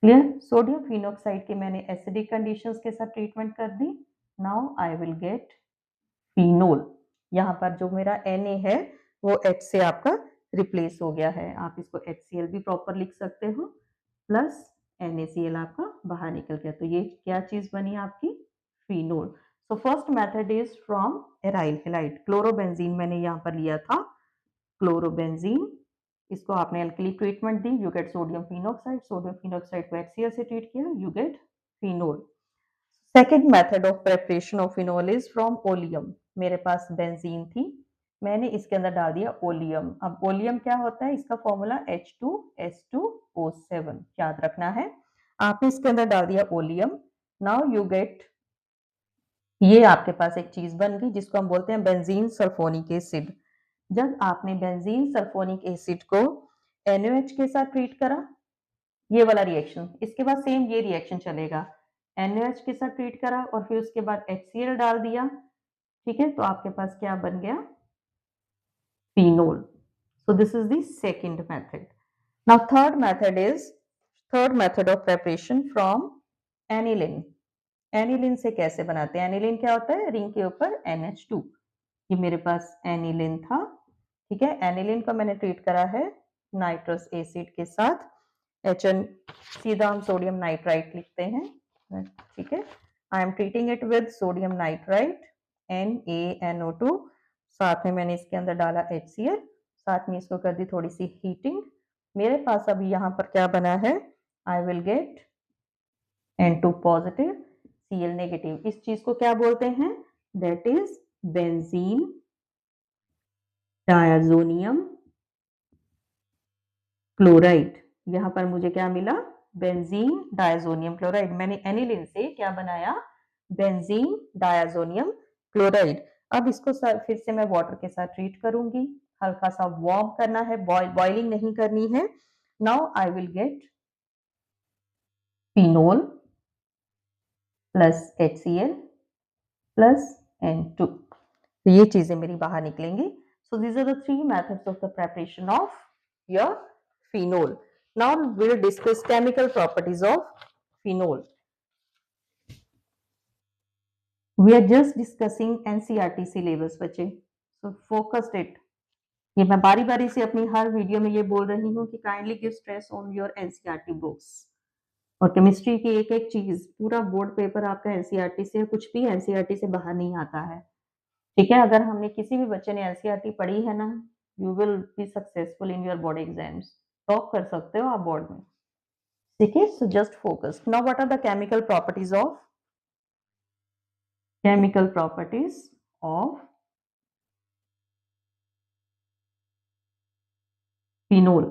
Clear? Sodium phenoxide के मैंने एसिडिक कंडीशंस के साथ ट्रीटमेंट कर दी. Now I will get phenol. यहाँ पर जो मेरा Na है वो H से आपका रिप्लेस हो गया है. आप इसको HCl भी प्रॉपर लिख सकते हो, प्लस NaCl आपका बाहर निकल गया. तो ये क्या चीज बनी आपकी? Phenol. So first method is from aryl halide. Chlorobenzene मैंने यहाँ पर लिया था, क्लोरोबेंजीन. इसको आपने alkali treatment the, you get sodium phenoxide. Sodium phenoxide को HCl से ट्रीट किया, you get phenol. Second method of preparation of phenol is from oleum. मेरे पास बेंजीन थी, मैंने इसके अंदर डाल दिया ओलियम. अब ओलियम क्या होता है? इसका फॉर्मूला H2S2O7 याद रखना है. आपने इसके अंदर डाल दिया ओलियम. नाउ यू गेट, ये आपके पास एक चीज बन गई जिसको हम बोलते हैं बेंजीन सल्फोनिक एसिड. जब आपने बेंजीन सल्फोनिक एसिड को NaOH के साथ ट्रीट करा, ये वाला रिएक्शन, इसके बाद सेम ये रिएक्शन चलेगा. NaOH के साथ ट्रीट करा और फिर उसके बाद HCl डाल दिया, ठीक है, तो आपके पास क्या बन गया? Phenol. So this is the second method. Now third method of preparation from aniline. Aniline से कैसे बनाते हैं? एनिलिन क्या होता है? रिंग के ऊपर NH2. ये मेरे पास एनिलिन था, ठीक है. एनिलिन को मैंने ट्रीट करा है नाइट्रस एसिड के साथ. HN सीधा हम सोडियम नाइट्राइट लिखते हैं, ठीक है. I am treating it with sodium nitrite NaNO2. साथ में मैंने इसके अंदर डाला HCl, साथ में इसको कर दी थोड़ी सी हीटिंग. मेरे पास अभी यहाँ पर क्या बना है? I will get N2 positive Cl negative. इस चीज को क्या बोलते हैं? That is benzene diazonium chloride. यहां पर मुझे क्या मिला? Benzene diazonium chloride. मैंने एनिलिन से क्या बनाया? Benzene diazonium chloride. अब इसको फिर से मैं वाटर के साथ ट्रीट करूंगी. हल्का सा वार्म करना है, बॉइलिंग नहीं करनी है. Now I will get phenol plus HCl plus N2. तो ये चीजें मेरी बाहर निकलेंगी. So these are the three methods of the preparation of your phenol. Now we'll discuss chemical properties of phenol. We are just discussing NCERT syllabus बच्चे. So focused it. ये मैं बारी बारी से अपनी हर वीडियो में ये बोल रही हूँ कि kindly give stress on your NCERT books. और केमिस्ट्री की एक एक चीज, पूरा बोर्ड पेपर आपका NCERT से, कुछ भी NCERT से बाहर नहीं आता है, ठीक है. अगर हमने किसी भी बच्चे ने NCERT पढ़ी है ना, you will be successful in your board exams. Top कर सकते हो आप बोर्ड में, ठीक है. So just focus. Now what are the chemical properties of phenol?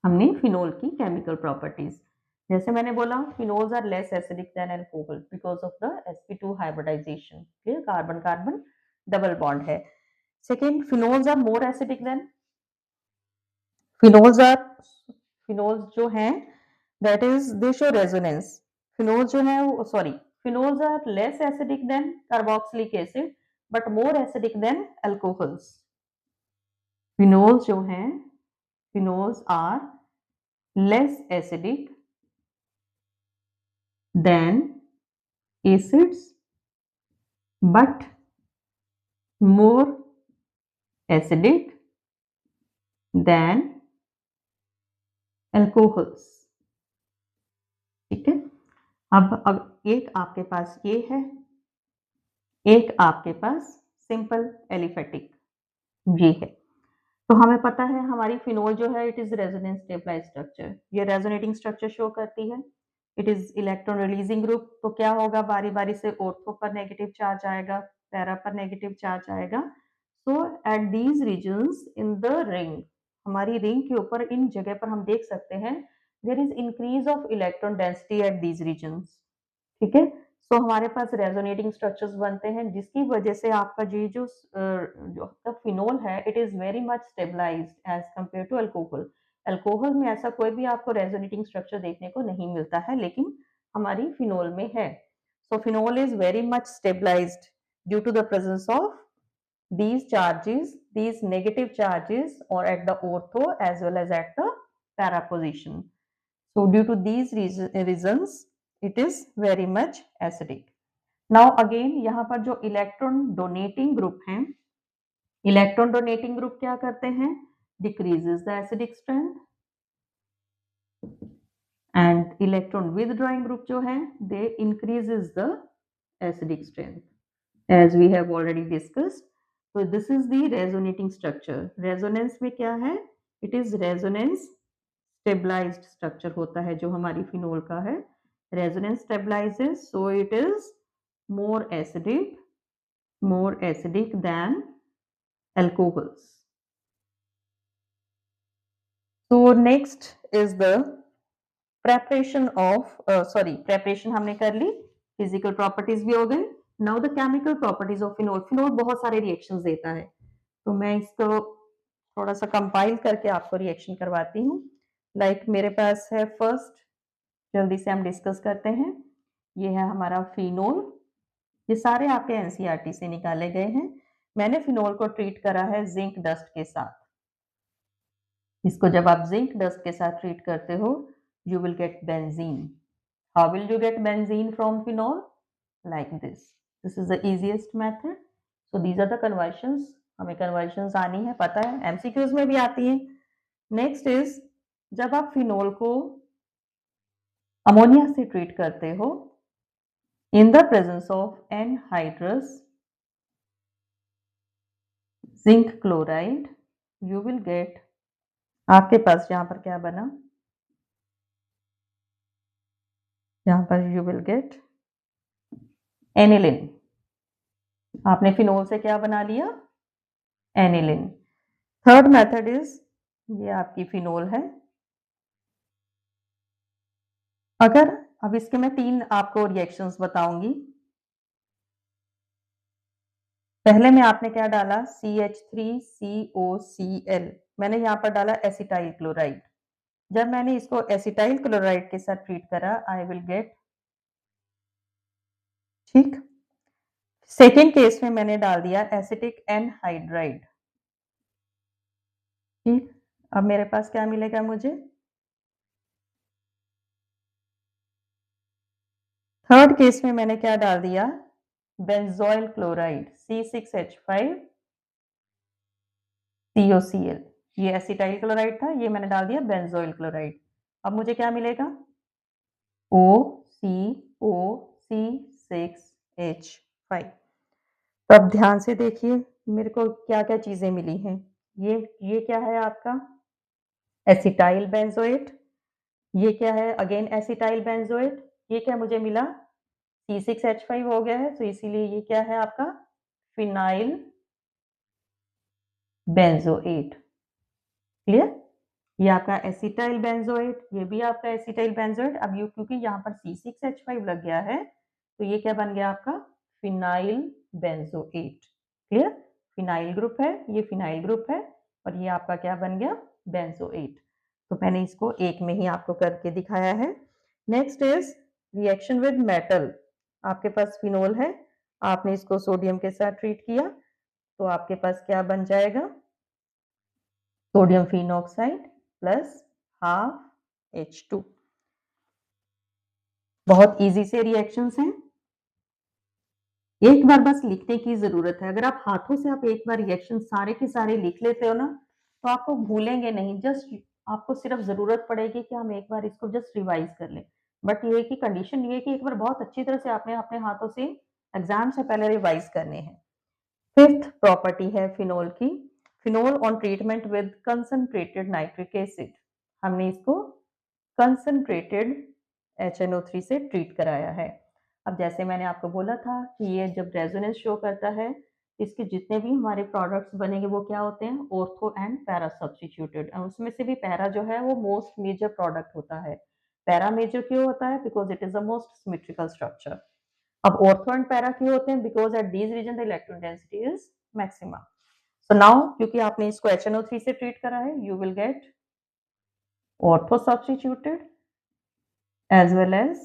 हमने फिनोल की केमिकल प्रॉपर्टीज, जैसे मैंने बोला phenols are less acidic than alcohol because of the sp2 hybridization, clear, carbon carbon double bond है। Second, phenols are more acidic than, phenols are, phenols जो हैं that is they show resonance, phenols जो है वो, sorry, phenols are less acidic than carboxylic acid but more acidic than alcohols. Phenols जो हैं, phenols are less acidic than acids but more acidic than alcohols, ठीक है। अब एक आपके पास ये है, एक आपके पास सिंपल एलिफेटिक ये है। तो हमें पता है हमारी फिनोल जो है it is resonance stabilized structure, ये रेजोनेटिंग स्ट्रक्चर शो करती है। It is electron releasing group, तो क्या होगा, बारी बारी से ऑर्थो पर नेगेटिव चार्ज आएगा, पैरा पर नेगेटिव चार्ज आएगा। So at these regions in the ring, हमारी रिंग के ऊपर इन जगह पर हम देख सकते हैं there is increase of electron density at these regions, ठीक है। सो हमारे पास रेजोनेटिंग स्ट्रक्चर्स बनते हैं जिसकी वजह से आपका ये जो आपका फिनोल है it is very much stabilized as compare to alcohol. Alcohol में ऐसा कोई भी आपको रेजोनेटिंग स्ट्रक्चर देखने को नहीं मिलता है, लेकिन हमारी फिनोल में है। So phenol is very much stabilized due to the presence of these charges, these negative charges or at the ortho as well as at the para position. So due to these reasons it is very much acidic. Now again यहाँ पर जो electron donating group हैं, electron donating group क्या करते हैं, decreases the acidic strength, and electron withdrawing group जो है they increases the acidic strength as we have already discussed. So this is the resonating structure. Resonance में क्या है, it is resonance stabilized structure होता है जो हमारी फिनोल का है, resonance stabilizes, so it is more acidic than alcohols. So next is the preparation of preparation हमने कर ली, physical properties भी हो गए। Now the chemical properties of phenol. Phenol बहुत सारे reactions देता है, तो मैं इसको थोड़ा सा कंपाइल करके आपको रिएक्शन करवाती हूँ। लाइक मेरे पास है फर्स्ट, जल्दी से हम डिस्कस करते हैं। ये है हमारा फिनोल, ये सारे आपके एनसीईआरटी से निकाले गए हैं। मैंने फिनोल को ट्रीट करा है जिंक डस्ट के साथ। इसको जब आप जिंक डस्ट के साथ ट्रीट करते हो you will get benzene. How will you get benzene from phenol, like this is the easiest method. So these are the conversions, हमें कन्वर्शंस आनी है, पता है, एमसीक्यूज में भी आती है। नेक्स्ट इज, जब आप फिनोल को अमोनिया से ट्रीट करते हो in the presence of anhydrous zinc chloride, you will gate, आपके पास यहाँ पर क्या बना, यहाँ पर यू विल गेट एनिलिन। आपने फिनोल से क्या बना लिया, एनिलिन। थर्ड मेथड इज, ये आपकी फिनोल है। अगर अब इसके मैं 3 आपको रिएक्शंस बताऊंगी। पहले में आपने क्या डाला, CH3COCl, मैंने यहाँ पर डाला एसिटाइल क्लोराइड। जब मैंने इसको एसिटाइल क्लोराइड के साथ ट्रीट करा आई विल गेट, ठीक। सेकेंड केस में मैंने डाल दिया एसिटिक एनहाइड्राइड, ठीक। अब मेरे पास क्या मिलेगा मुझे, थर्ड केस में मैंने क्या डाल दिया, बेंजोइल क्लोराइड C6H5COCl, ये एसिटाइल क्लोराइड था, ये मैंने डाल दिया बेंजोइल क्लोराइड। अब मुझे क्या मिलेगा, OCOC6H5। तो अब ध्यान से देखिए मेरे को क्या क्या चीजें मिली हैं। ये क्या है आपका एसिटाइल बेंजोएट, ये क्या है अगेन एसिटाइल बेंजोएट, ये क्या मुझे मिला C6H5 हो गया है, तो इसीलिए ये क्या है आपका फिनाइल बेंजोएट, क्लियर। ये आपका एसिटाइल बेंजोएट, ये भी आपका एसिटाइल बेंजोएट। अब यू क्योंकि यहाँ पर C6H5 लग गया है तो ये क्या बन गया आपका phenyl benzoate. Clear? Phenyl group है, ये फिनाइल ग्रुप है और ये आपका क्या बन गया बेंजोएट। तो मैंने इसको एक में ही आपको करके दिखाया है। Next is reaction with metal. आपके पास फिनोल है, आपने इसको सोडियम के साथ ट्रीट किया तो आपके पास क्या बन जाएगा sodium phenoxide plus half H2। बहुत इजी से रिएक्शंस हैं, एक बार बस लिखने की जरूरत है। अगर आप हाथों से आप एक बार रिएक्शन सारे के सारे लिख लेते हो ना तो आपको भूलेंगे नहीं, जस्ट आपको सिर्फ जरूरत पड़ेगी कि हम एक बार इसको जस्ट रिवाइज कर लें। बट ये की कंडीशन ये कि एक बार बहुत अच्छी तरह से आपने अपने हाथों से एग्जाम से पहले रिवाइज करने हैं। फिफ्थ प्रॉपर्टी है फिनोल की, phenol on treatment with concentrated nitric acid. हमने इसको कंसंट्रेटेड HNO3 से ट्रीट कराया है। अब जैसे मैंने आपको बोला था कि ये जब रेजोनेंस शो करता है इसके जितने भी हमारे प्रोडक्ट्स बनेंगे वो क्या होते हैं ऑर्थो एंड पैरा सब्स्टिट्यूटेड। और उसमें से भी पैरा जो है वो मोस्ट मेजर प्रोडक्ट होता है। पैरा मेजर क्यों होता है? Because it is the most symmetrical structure. अब ऑर्थो एंड पैरा क्यों होते हैं? Because at these region the electron density is maximum. So now क्योंकि आपने इसको HNO3 से ट्रीट करा है you will get ortho substituted as well as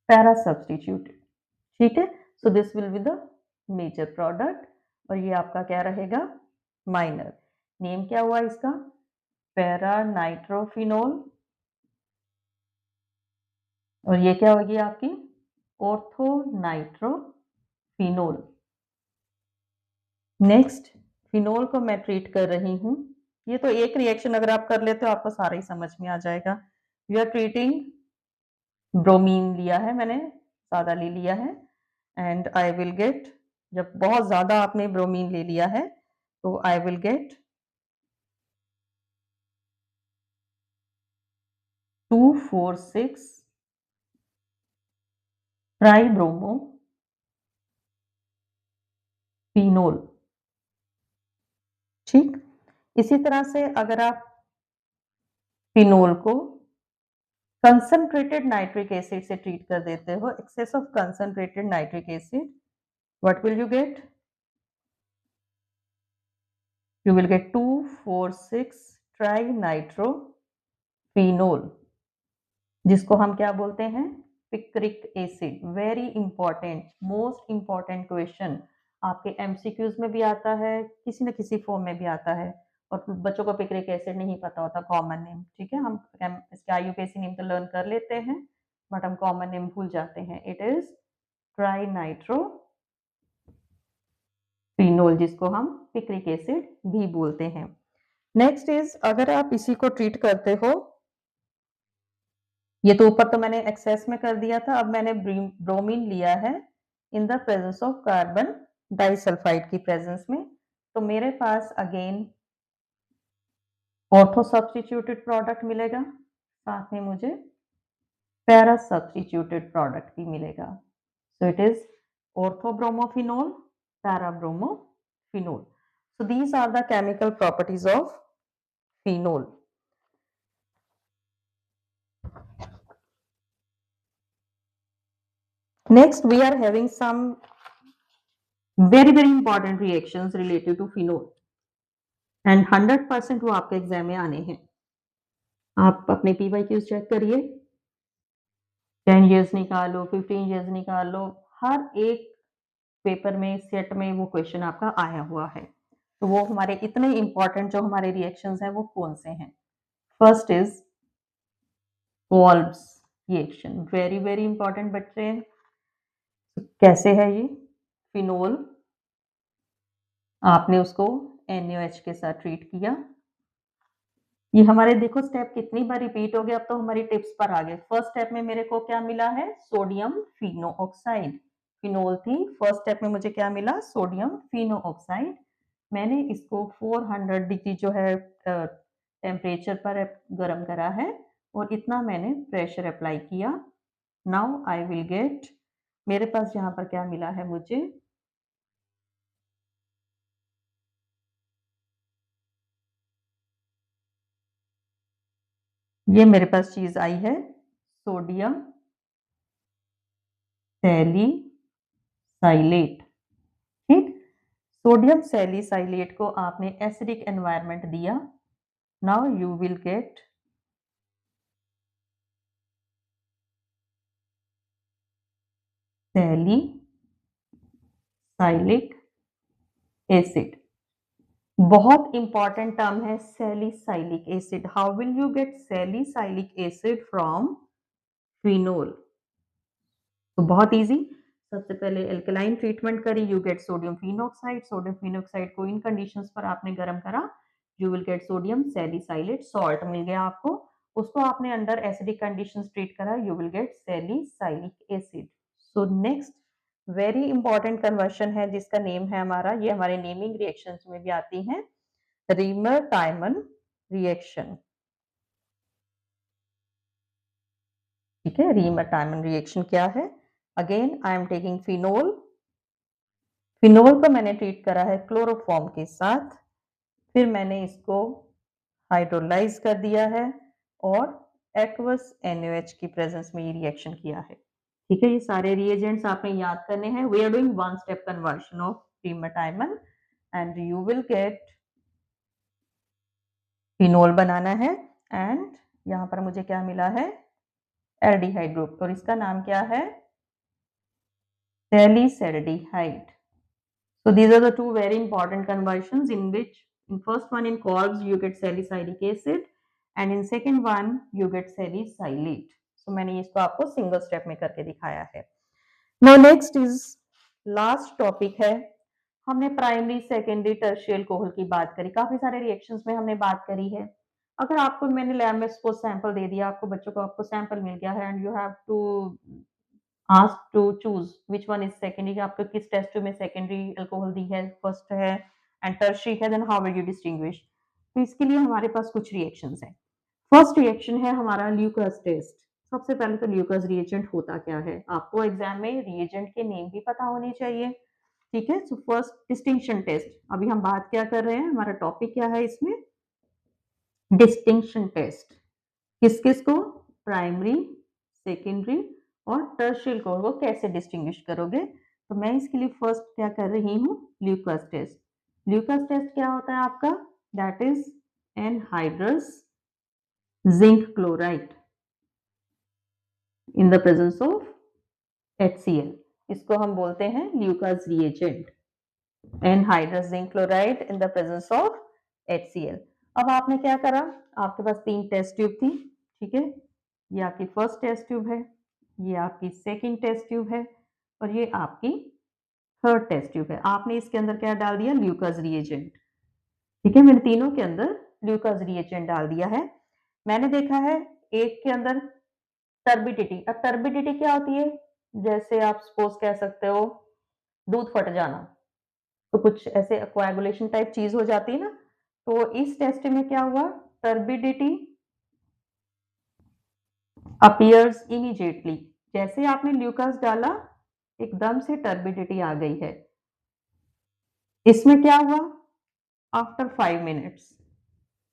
para substituted। ठीक है, so this will be the major product और ये आपका क्या रहेगा माइनर। नेम क्या हुआ इसका पैरा नाइट्रोफिनोल और ये क्या होगी आपकी ऑर्थो नाइट्रोफिनोल। नेक्स्ट फिनोल को मैं ट्रीट कर रही हूं, ये तो एक रिएक्शन अगर आप कर लेते हो आपको सारा ही समझ में आ जाएगा। वी आर ट्रीटिंग ब्रोमीन लिया है मैंने, ज्यादा ले लिया है एंड आई विल गेट, जब बहुत ज्यादा आपने ब्रोमीन ले लिया है तो I will get 2,4,6 tribromo phenol. ठीक, इसी तरह से अगर आप फिनोल को कंसंट्रेटेड नाइट्रिक एसिड से ट्रीट कर देते हो, excess of concentrated nitric acid, what will you get? You will get 2,4,6 trinitrophenol जिसको हम क्या बोलते हैं picric acid. Very important, most important question आपके एमसीक्यूज में भी आता है, किसी न किसी फॉर्म में भी आता है और बच्चों को पिक्रिक एसिड नहीं पता होता कॉमन नेम। ठीक है, हम इसके आईयूपीएसी नेम तो लर्न कर लेते हैं बट हम कॉमन नेम भूल जाते हैं। इट इज ट्राइनाइट्रोफिनोल जिसको हम पिक्रिक एसिड भी बोलते हैं। नेक्स्ट इज अगर आप इसी को ट्रीट करते हो, ये तो ऊपर तो मैंने एक्सेस में कर दिया था, अब मैंने ब्रोमीन लिया है in the presence of carbon disulphide की प्रेजेंस में, तो मेरे पास अगेन ऑर्थो सब्स्टिट्यूटेड प्रोडक्ट मिलेगा, साथ में मुझे पैरा सब्स्टिट्यूटेड प्रोडक्ट भी मिलेगा। So it is ortho bromophenol, para bromophenol. So these are the chemical properties of phenol. Next, we are having some very important reactions related to phenol and 100% वो आपके exam में आने हैं। आप अपने PYQs चेक करिए, 10 years निकालो, 15 years निकालो, हर एक पेपर में सेट में वो क्वेश्चन आपका आया हुआ है। तो वो हमारे इतने इंपॉर्टेंट जो हमारे रिएक्शंस हैं वो कौन से हैं? First is valves reaction, very important बच्चे। कैसे है ये? फिनोल आपने उसको NaOH के साथ ट्रीट किया, ये हमारे देखो स्टेप कितनी बार रिपीट हो गया, अब तो हमारी टिप्स पर आ गए। फर्स्ट स्टेप में मेरे को क्या मिला है सोडियम फिनो ऑक्साइड, फिनोल थी, फर्स्ट स्टेप में मुझे क्या मिला सोडियम फिनो ऑक्साइड। मैंने इसको 400 डिग्री जो है टेम्परेचर पर गर्म करा है और इतना मैंने प्रेशर अप्लाई किया। नाउ आई विल गेट, मेरे पास यहाँ पर क्या मिला है मुझे ये मेरे पास चीज आई है सोडियम सैलिसाइलेट। ठीक, सोडियम सैलिसाइलेट को आपने एसिडिक एनवायरनमेंट दिया, now you will get salicylic acid. बहुत इंपॉर्टेंट टर्म है salicylic acid. How will you get salicylic acid from phenol? तो बहुत इजी, सबसे पहले एल्कलाइन ट्रीटमेंट करी, you get sodium phenoxide. Sodium phenoxide को इन कंडीशंस पर आपने गर्म करा, you will get sodium salicylate, salt मिल गया आपको। उसको आपने अंडर एसिडिक कंडीशंस ट्रीट करा, you will get salicylic acid. So next very important conversion है जिसका नेम है हमारा, ये हमारे नेमिंग रिएक्शंस में भी आती हैं, रीमर टाइमन रिएक्शन। ठीक है, रीमर टाइमन रिएक्शन क्या है? Again I am taking phenol, phenol को मैंने ट्रीट करा है क्लोरोफॉर्म के साथ, फिर मैंने इसको हाइड्रोलाइज कर दिया है और एक्वस NaOH की प्रेजेंस में ये रिएक्शन किया है। ठीक है, ये सारे रिएजेंट्स आपने याद करने हैं। We are doing one step conversion of Reimer and you will get phenol बनाना है, एंड यहाँ पर मुझे क्या मिला है? एल्डिहाइड ग्रुप, और इसका नाम क्या है? सैलिसैल्डिहाइड। So these are the two very important conversions in which in first one in carbs you get salicylic acid and in second one you get salicylate. So मैंने इसको आपको सिंगल स्टेप में करके दिखाया है। Now next is last topic है, हमने primary secondary टर्शियल alcohol की बात करी, काफी सारे रिएक्शंस में हमने बात करी है। अगर आपको मैंने लैब में सपोज सैंपल दे दिया, आपको बच्चों को आपको सैंपल मिल गया है and you have to ask to choose which one is secondary, आपको किस टेस्ट में सेकेंडरी अल्कोहल दी है, फर्स्ट है एंड टर्शियरी है, then how will you distinguish? तो इसके लिए हमारे पास कुछ रिएक्शंस हैं। फर्स्ट रिएक्शन है हमारा ल्यूकास टेस्ट। सबसे पहले तो ल्यूकास रिएजेंट होता क्या है, आपको एग्जाम में रिएजेंट के नेम भी पता होने चाहिए। ठीक है, सो फर्स्ट डिस्टिंक्शन टेस्ट, अभी हम बात क्या कर रहे हैं, हमारा टॉपिक क्या है इसमें? Distinction test. किस किस को? प्राइमरी, सेकेंडरी और टर्शियल को कैसे डिस्टिंग्विश करोगे? तो मैं इसके लिए फर्स्ट क्या कर रही हूँ, ल्यूकास टेस्ट। ल्यूकास टेस्ट क्या होता है आपका? That is anhydrous zinc chloride in the presence of HCl। इसको हम बोलते हैं Lucas reagent, anhydrous zinc chloride in the presence of HCl। अब आपने क्या करा, आपके पास 3 टेस्ट ट्यूब थी। ठीक है, ये आपकी फर्स्ट टेस्ट ट्यूब है, ये आपकी सेकंड टेस्ट ट्यूब है और ये आपकी थर्ड टेस्ट ट्यूब है। आपने इसके अंदर क्या डाल दिया? Lucas reagent. ठीक है, मैंने तीनों के अंदर ल्यूकास रिएजेंट डाल दिया है। मैंने देखा है एक के अंदर टर्बिडिटी। अब टर्बिडिटी क्या होती है? जैसे आप सपोज कह सकते हो दूध फट जाना, तो कुछ ऐसे कोएगुलेशन टाइप चीज हो जाती है ना। तो इस टेस्ट में क्या हुआ? टर्बिडिटी अपीयर्स इमीडिएटली, जैसे आपने ल्यूकास डाला एकदम से टर्बिडिटी आ गई है। इसमें क्या हुआ? आफ्टर 5 मिनट्स,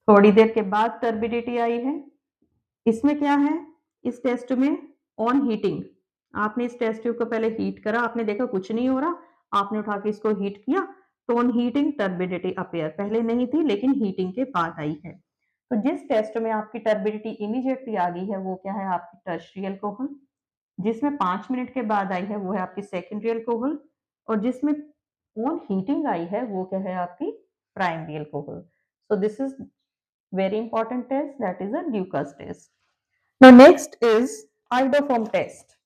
थोड़ी देर के बाद टर्बिडिटी आई है। इसमें क्या है? इस टेस्ट में ऑन हीटिंग, आपने इस टेस्ट ट्यूब को पहले हीट करा, आपने देखा कुछ नहीं हो रहा, आपने उठा के इसको हीट किया, तो ऑन हीटिंग टर्बिडिटी अपीयर, पहले नहीं थी लेकिन हीटिंग के बाद आई है। तो जिस टेस्ट में आपकी टर्बिडिटी इमीडिएटली आ गई है वो क्या है? आपकी टर्शियरी अल्कोहल। जिसमें 5 मिनट के बाद आई है वो है आपकी सेकेंडरी अल्कोहल, और जिसमें ऑन हीटिंग आई है वो क्या है? आपकी primary alcohol. So this is very important test, that is a Lucas test. Now next is iodoform test.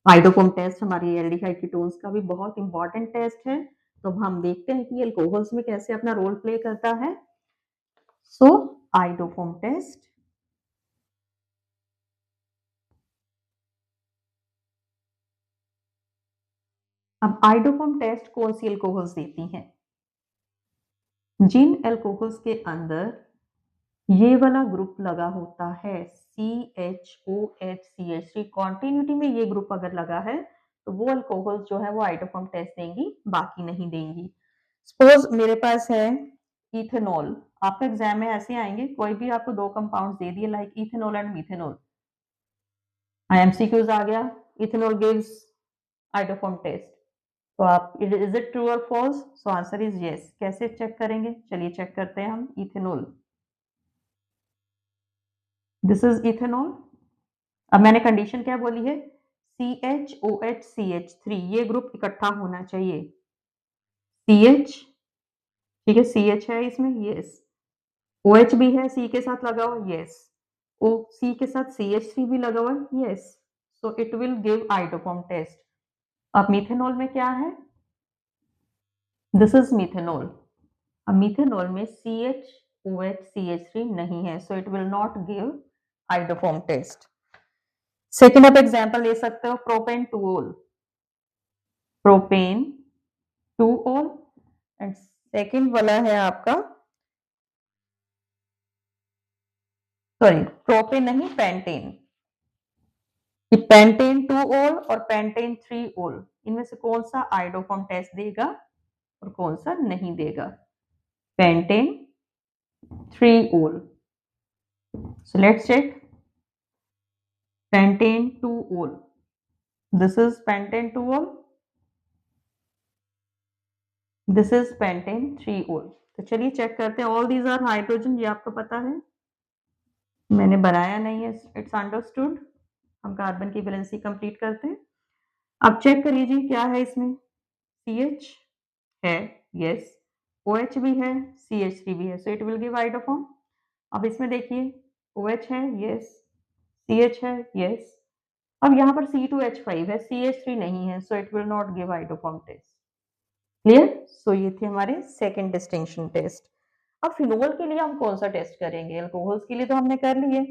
iodoform test हमारी एल्डिहाइड कीटोन्स का भी बहुत इंपॉर्टेंट टेस्ट है। तो हम देखते हैं कि अल्कोहल्स में कैसे अपना रोल प्ले करता है। सो iodoform टेस्ट, अब iodoform टेस्ट कौन सी अल्कोहल्स देती हैं? जिन अल्कोहल्स के अंदर ये वाला ग्रुप लगा होता है CHOHCH3, कॉन्टिन्यूटी में ये ग्रुप अगर लगा है तो वो अल्कोहल्स जो है वो iodoform टेस्ट देंगी, बाकी नहीं देंगी। सपोज मेरे पास है इथेनॉल, आपका एग्जाम में ऐसे आएंगे, कोई भी आपको 2 कंपाउंड्स दे दिए like ethanol and methanol, MCQs आ गया, इथेनॉल गिव्स आइडोफॉर्म टेस्ट, तो आप इज इट ट्रू और false? So answer is yes. कैसे चेक करेंगे? चलिए चेक करते हैं हम। Ethanol, this is ethanol. अब मैंने कंडीशन क्या बोली है? CH CH3 ये ग्रुप इकट्ठा होना चाहिए। CH, ठीक है, CH है इसमें, यस। OH भी है C के साथ लगा हुआ, यस। O C के साथ CH3 भी लगा हुआ, yes. So it will give iodoform test. अब मिथेनॉल में क्या है? This is methanol. अब मिथेनॉल में CH CH3 नहीं है, so it will not give iodoform test. Second आप एग्जाम्पल ले सकते हो, propane two ol, propane two ol, and second वाला है आपका, सॉरी प्रोपेन नहीं, पेंटेन। पेंटेन टू ओल और पेंटेन थ्री ओल, इनमें से कौन सा आइडोफॉर्म टेस्ट देगा और कौन सा नहीं देगा? Pentane three ol. So let's check. Pentane two ol, this is pentane two ol, this is pentane three ol. तो चलिए चेक करते हैं। ऑल दीज आर हाइड्रोजन, ये आपको पता है, मैंने बनाया नहीं है, इट्स अंडरस्टूड। हम कार्बन की वैलेंसी कंप्लीट करते हैं। अब चेक कर लीजिए क्या है इसमें। CH है, यस। OH भी है, CH3 भी है, so it will give iodoform. अब इसमें देखिए, OH है, यस। CH है, यस। अब यहाँ पर C2H5 है, CH3 नहीं है, so it will not give iodoform test. Clear? So ये थे हमारे सेकेंड डिस्टिंक्शन टेस्ट। अब फिनोल के लिए हम कौन सा टेस्ट करेंगे? अल्कोहल्स के लिए तो हमने कर लिए,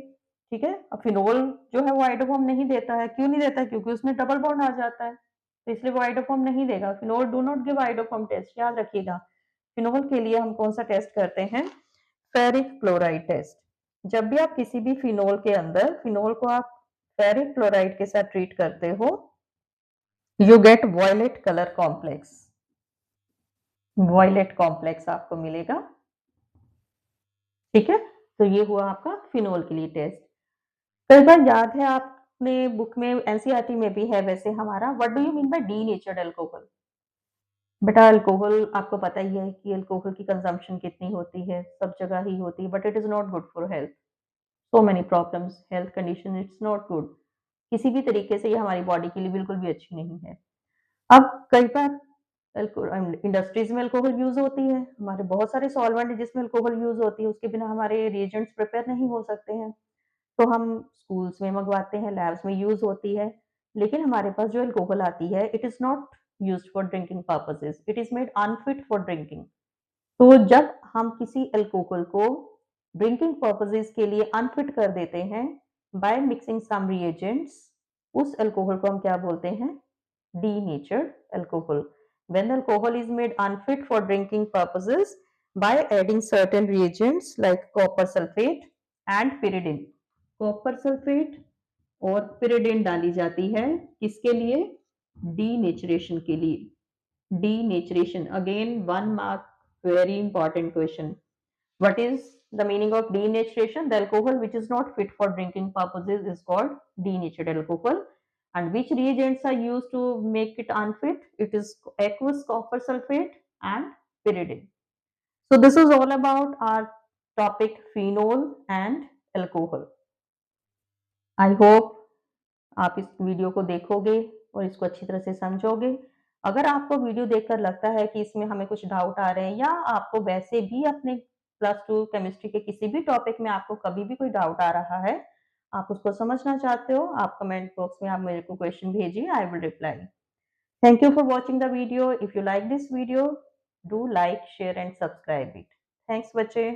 ठीक है। अब फिनोल जो है वो आइडोफॉर्म नहीं देता है। क्यों नहीं देता? क्योंकि उसमें डबल बॉन्ड आ जाता है, तो इसलिए वो आइडोफॉर्म नहीं देगा। Phenol do not give iodoform test, याद रखिएगा। फिनोल के लिए हम कौन सा टेस्ट करते हैं? Ferric chloride test. जब भी आप किसी भी फिनोल के अंदर, फिनोल को आप फेरिक क्लोराइड के साथ ट्रीट करते हो, you get violet colour complex, violet complex आपको मिलेगा, ठीक है। तो ये हुआ आपका फिनोल के लिए टेस्ट। कई बार याद है आपने बुक में, एनसीईआरटी में भी है वैसे हमारा, what do you mean by denatured alcohol? बेटा अल्कोहल आपको पता ही है कि अल्कोहल की कंजम्पशन कितनी होती है, सब जगह ही होती है, but it is not good for health. So many problems, health condition, it's not good. किसी भी तरीके से ये हमारी बॉडी के लिए बिल्कुल भी अच्छी नहीं है। अब कई बार इंडस्ट्रीज में अल्कोहल यूज होती है, हमारे बहुत सारे सॉल्वेंट है जिसमें अल्कोहल यूज होती है, उसके बिना हमारे रिएजेंट्स प्रिपेयर नहीं हो सकते हैं, तो हम स्कूल्स में मंगवाते हैं, लैब्स में यूज होती है। लेकिन हमारे पास जो अल्कोहल आती है, it is not used for drinking purposes, it is made unfit for drinking. तो जब हम किसी अल्कोहल को ड्रिंकिंग पर्पसेस के लिए अनफिट कर देते हैं बाय मिक्सिंग सम रिएजेंट्स, उस अल्कोहल को हम क्या बोलते हैं? denatured alcohol. When the alcohol is made unfit for drinking purposes by adding certain reagents like copper sulfate and pyridine. Copper sulfate और pyridine डाली जाती है किसके लिए? Denaturation के लिए। Denaturation, again 1 mark, very important question. What is the meaning of denaturation? The alcohol which is not fit for drinking purposes is called denatured alcohol. And which reagents are used to make it unfit? It is aqueous copper sulfate and pyridine. So this is all about our topic phenol and alcohol. I hope आप इस video को देखोगे और इसको अच्छी तरह से समझोगे। अगर आपको वीडियो देखकर लगता है कि इसमें हमें कुछ डाउट आ रहे हैं, या आपको वैसे भी अपने +2 केमिस्ट्री के किसी भी टॉपिक में आपको कभी भी कोई डाउट आ रहा है, आप उसको समझना चाहते हो, आप कमेंट बॉक्स में आप मेरे को क्वेश्चन भेजिए, I will reply. Thank you for watching the video. If you like this video, do like, share and subscribe it. Thanks बच्चे।